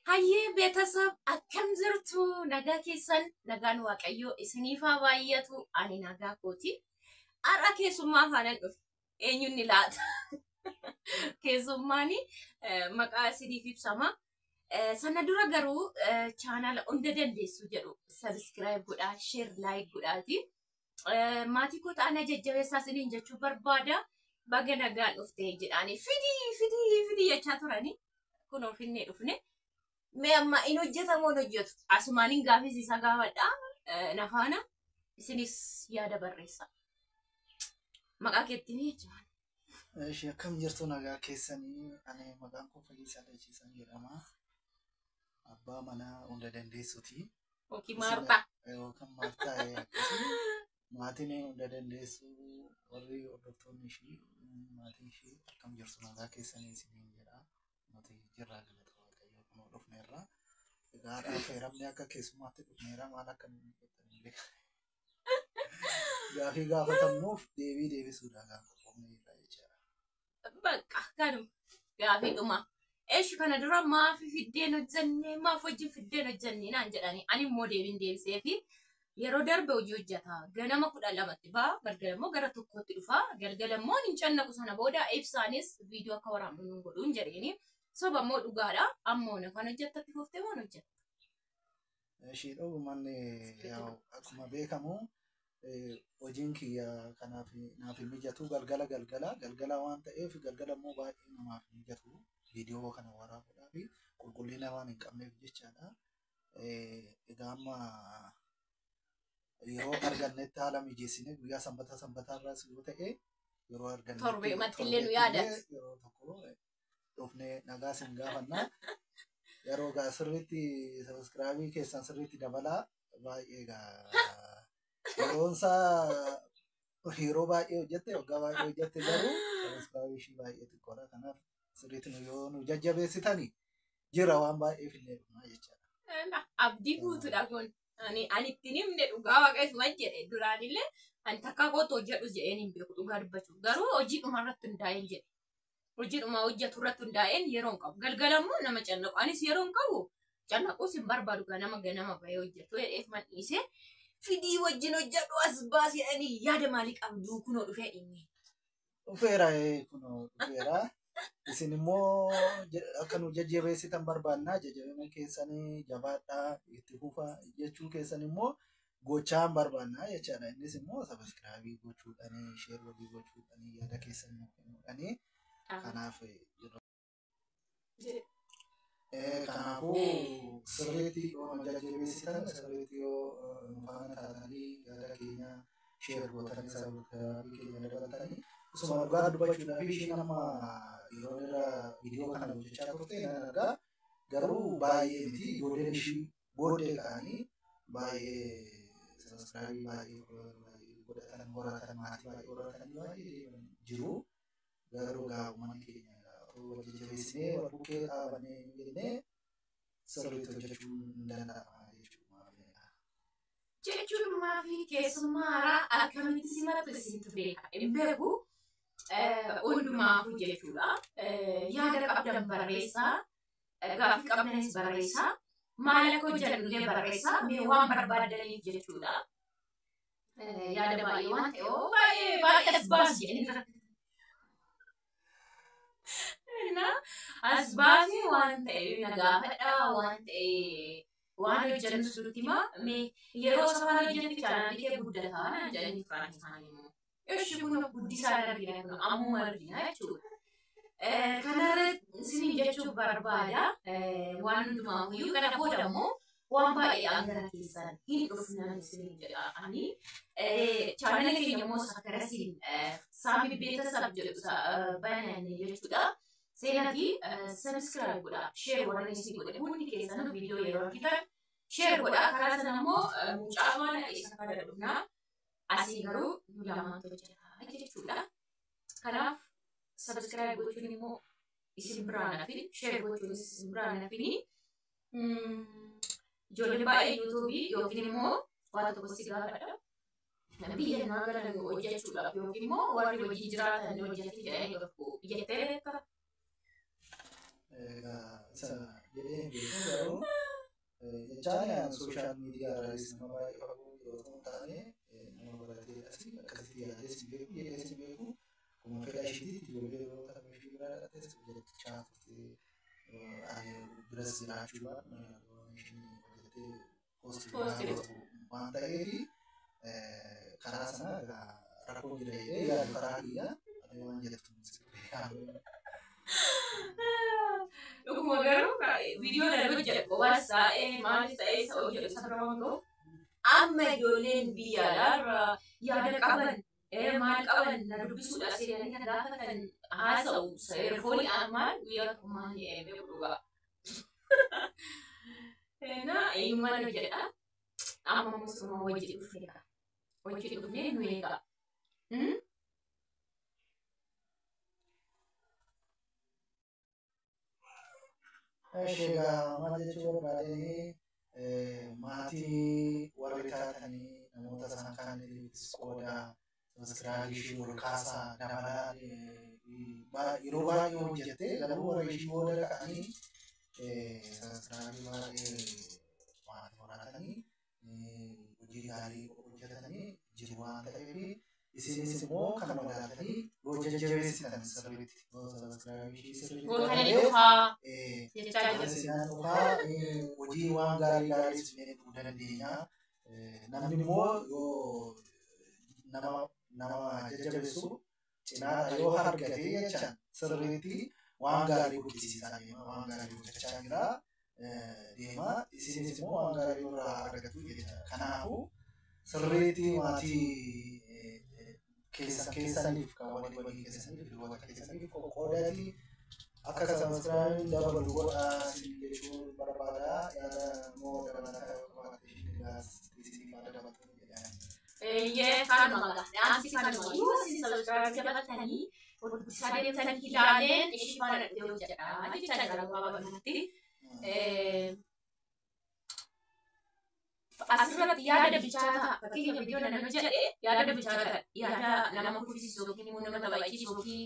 Hayyee beetasab akkam jirtu nagaa keessan nagaan waaqayyoo isiniifaa baay'atu ani nagaa kooti ara keessummaa faanan dhufe eenyuun ni laata keessummaani maqaa isiniif ibsama sana dura garuu chaanala hunda dandeessu jedhu subscribe godhaa share like godhaati maatii koo ta'ana jajjabeessaa isiniin jechuu barbaada baga nagaan dhuftee jedhaani fidii jechaa turani kun ofinnee dhufne me amma in hojjetamoo hojjetu asumaanin gaafis isa gaafadha nafaana isinis yaada barreessa maqaa keettini jechaan Eeshi akkam jirtu nagaa keessanii ani maqaan koo Fayyisaa Dachiisaan jedhama. Abbaa manaa hunda dandeessuti. Maartaa Yookaan Maartaa akkasii maatiin hunda dandeessu warri hordoftoonni ishii maatiin ishii akkam jirtu nagaa keessanii isiniin jedha. Nuti jirraa galata waaqayyoo kun dhufneerra. Egaa affeeramni akka keessummaatti dhufneera maal akka nuyi godhan beeka. Gaafii gaafatamnuuf deebii deebisuudha gaafa qophoofneerra jechaadha. bakka kanum gaafii dhuma eesh kana dura maafi fiddeen hojjannee maaf wajjin fiddeen hojjannee naan jedhani ani immoo deebiin deebisee fi yeroo darbe hojii hojjeta ganama 12tti baa galgalammoo gara tokkotti dhufa galgalammoo hin cannaqu sana booda ibsaanis viidiyoo akka waraabnu nun godhuun jedheeni sobammoo dhugaadha ammoo na kan hojjettatti fuuftee moo hojjetta Eeshi dhugumaan akkuma beekamu hojiin kiyya kanaaf naaf mijatu galgala waan ta'eef galgala immoo baay'ee namaaf mijatu viidiyoo kana waraabuudhaaf qulqullina waan hin qabneef jechaadha. Egaa amma yeroo argannetti haala mijeessine guyyaa sanbataa irraas yoo ta'e yeroo argannetti torbee mattillee nu yaadatu yeroo tokko dhufnee nagaa sin gaafanna yeroo gaa sirriitti sabiskiraabii keessan sirriitti dabalaa baay'ee gaa yeroo baay'ee hojjette waggaa baay'ee hojjette garuu sabiskiraabii ishii baay'ee xiqqoodha kanaaf sirriitti yoo nu jajjabeessitani jira waan baay'ee fillee dhufnaa jechaadha. abdii guutuudha kun ani ittiin himne dhugaa waaqesuma jedhe duraanillee ani takka kootu hojjedhus jedheen hin beeku dhugaa dubbachuuf garuu hojii dhuma irratti hundaa'een jedhe hojii dhuma hojjetu irratti hundaa'een yeroo hin qabu galgalammoo nama cannaqu anis yeroo hin qabu cannaquus hin barbaadu ganama bahee hojjetu jedheef man'iisee fidii wajjin hojjedhu as baasanii yaada maalii qabdu kunoo dhufee inni dhufeera kunoo dhufeera isin immoo akka nu jajjabeessitan barbaannaa jajjabina keessanii jabaadhaa itti fufaa jechuu keessan immoo gochaan barbaannaa jechaadha innis immoo sabiskiraabii gochuudhaanii sheer walii gochuudhaanii yaada keessan nu kennuudhaanii kanaaf kanaafuu sirriitti yoo jajjabeessitan sirriitti yoo nu faana taatanii yaada keenya sheer gootanii sabiskiraabii keenya dabalatanii Usuma dhugaa dubbachuudhaaf isheen amma yeroo irra viidiyoo kana hojjechaa turte nan argaa garuu baay'ee miti ijoolleen ishii booddee ka'anii baay'ee sabiskiraabii baay'ee godhatan horatan maatii baay'ee horatanii baay'ee jiru garuu gaa uummanni keenya wal jajjabeessinee wal bukkee dhaabannee jennee sirriitti hojjechuu hin danda'ama jechuun maafi keessummaadhaa akkamitti simatu isintu beeka hin beeku hundumaafuu jechuudha yaada qabdan barreessaa gaafii qabdanis barreessaa maal akka hojjannullee barreessaa mee waan barbaadaniif jechuudha yaada baay'ee waan ta'e baay'ee as baasi jedhanii as baasi waan ta'e na gaafadhaa waan ta'e waan hojjannu sirriitti mee yeroo safaan hojjannu chaanaalii kee guddataa naan jedhanii turaan isaanii immoo eeshi kun guddisaa darbina kun ammuma darbina jechuudha. Kanarra isin jechuun barbaada waan hundumaayyuu kana booda immoo waan baay'ee angara keessan hin dhufnaan isin jedhanii chaanaalii keenya immoo sakkarasiin saamii beetasab jedhu bananne jechuudha. Seenati subscribe godha share warra isin godhe hundi keessan viidiyoo yeroo argitan share godha karaa sana immoo mucaa mana isa kana dhufnaa asii garuu nu lamaan hojjetaa jechuudha. Kanaaf subscribe gochuun immoo isin biraan hafini share gochuun isin biraan hafini ijoollee baay'ee yuutuubii yookiin immoo waan tokko si gaafadha biyya namaa gara hojjechuudhaaf yookiin immoo warri hojii jiraatan hojjetii jedhanii tokko biyya ta'e jechaan sooshaal miidiyaa irraas nama baay'ee fagoo yeroo ta'u taane nama baratee asii akkasitti yaadee si beeku jedhee si beeku kuma fedha ishiitti ijoollee yeroo ta'u ishii bira dhalatee hojjetti chaatutti ani biras jiraachuudhaan ishii hojjettee poostii waan ta'eef karaa sana rakkoo jira jedhee yaadu karaa kiyyaa ani waan jettu dhuguma garuu viidiyoo darbe jedhu waasa'ee maalis ta'ee isa hojjetu isa bira waan ga'u amma ijoolleen biyyaadhaa yaada qaban maal qaban na dubbisuudha seeranii na gaafatan haasa'u seerfoonni ammaan guyyaa tokkummaan beeku dhugaa. Eenyummaan nu jedha amma musuma hojii dhufeera hojii dhufnee nu eegaa. Egaa maal jechuun barbaadanii maatii warri taatanii namoota sana kaaniifis qooda sabiskiraaybii ishii ol kaasaa dabalaa yeroo baay'ee hojjete garuu warra ishii booda ka'anii sabiskiraaybii baay'ee maatii horatanii hojii gaarii hojjetanii jiru waan ta'eef isinis immoo kan madaalanii yoo jajjabeessitan sirriitti yoo sabiskiraaybii ishii sirriitti hojii waan gaarii gaarii isiniif dandeenya. Namni immoo yoo nama jajjabeessu cinaa yoo argate jechaan sirriitti waan gaarii hojjisiisaa deema waan gaarii hojjechaa jira deema isinis immoo waan gaarii irraa argatu jechuudha. Kanaafuu sirriitti maatii keessaniif kan walii keessaniif hiriyoota keessaniif qoqqoodaatii akka sabiskiraaybii dabalu godhaa isin jechuun barbaada yaada immoo dabalataa yookaan isin yaada dabalatu jedhanii. Kanuma dhaamsi kanuma yoo isin sabiskiraaybii dabalatanii isaa deemtanii ilaaleen ishii faana dhufee hojjedha jecha gabaabaa kanatti. Asirratti yaada bilchaataa fakkiin viidiyoo nama jedhee yaada bilchaataa yaada nama kuffisiisu yookiin immoo nama taphachiisu yookiin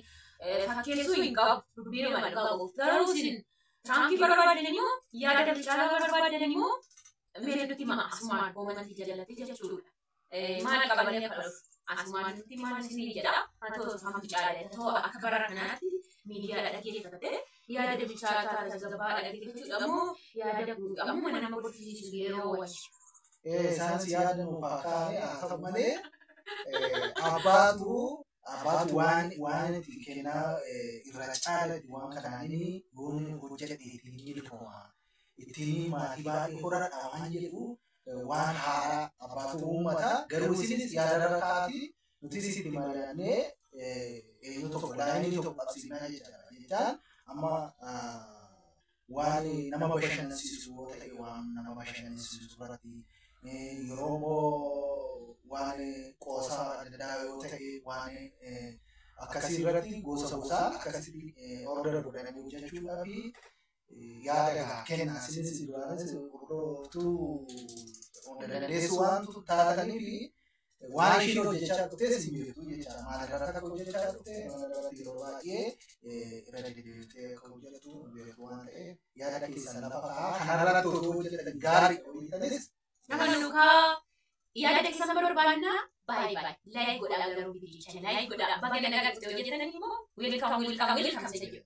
fakkeessuu hin qabu dubbiin waan qabu garuu isin taankii barbaadan immoo yaada bilchaataa barbaadan immoo meeshaa nuti asumaan koomantii jalatti jechuudha. Maal qabanii akka dhufu asumaan nuti maal isinii jedha haa ta'u taankii caalaa ta'u akka bara kanaatti miidiyaa dhaggeeffatee yaada bilchaataa tasgabbaa dhaggeeffachuudha moo yaada guutuu nama kuffisiisu yeroo wayii. Isaanis yaada nuuf kaa'ee haa ta'u malee abbaatu waan itti kennaa irra caalatti waan kanaanii yoon hojjete ittiin milkooma ittiin maatii baay'ee horadha waan jedhu waan haaraa abbaatu uummata garuu isinis yaada irra kaa'aati nuti itti mari'annee eenyu tokko laayinii tokko qabsiifnaa jechaan amma waan nama bashannansiisu yoo ta'e waan nama bashannansiisu irratti yeroo immoo waan qoosaa adda addaa yoo ta'e waan akkasii irratti gosa akkasitti ordera godhanii hojjechuudhaa fi yaada kennaa isinis duraanis hordoftuu dandeessu waan taatanii fi waan ishiin hojjechaa turte si beektu jecha maalirratti akka hojjechaa turte maalirratti yeroo baay'ee irra deddeebitee akka hojjettu beektu waan ta'eef yaada keessan lafa kaa'aa kanarratti otoo hojjetan gaarii hojjetanis nama nukaa yaada keessan barbaadna baay'ee laayik godhaa garuu biyyicha laayik godhaa baga nagaa hojjetan immoo wiilkaam jedhu.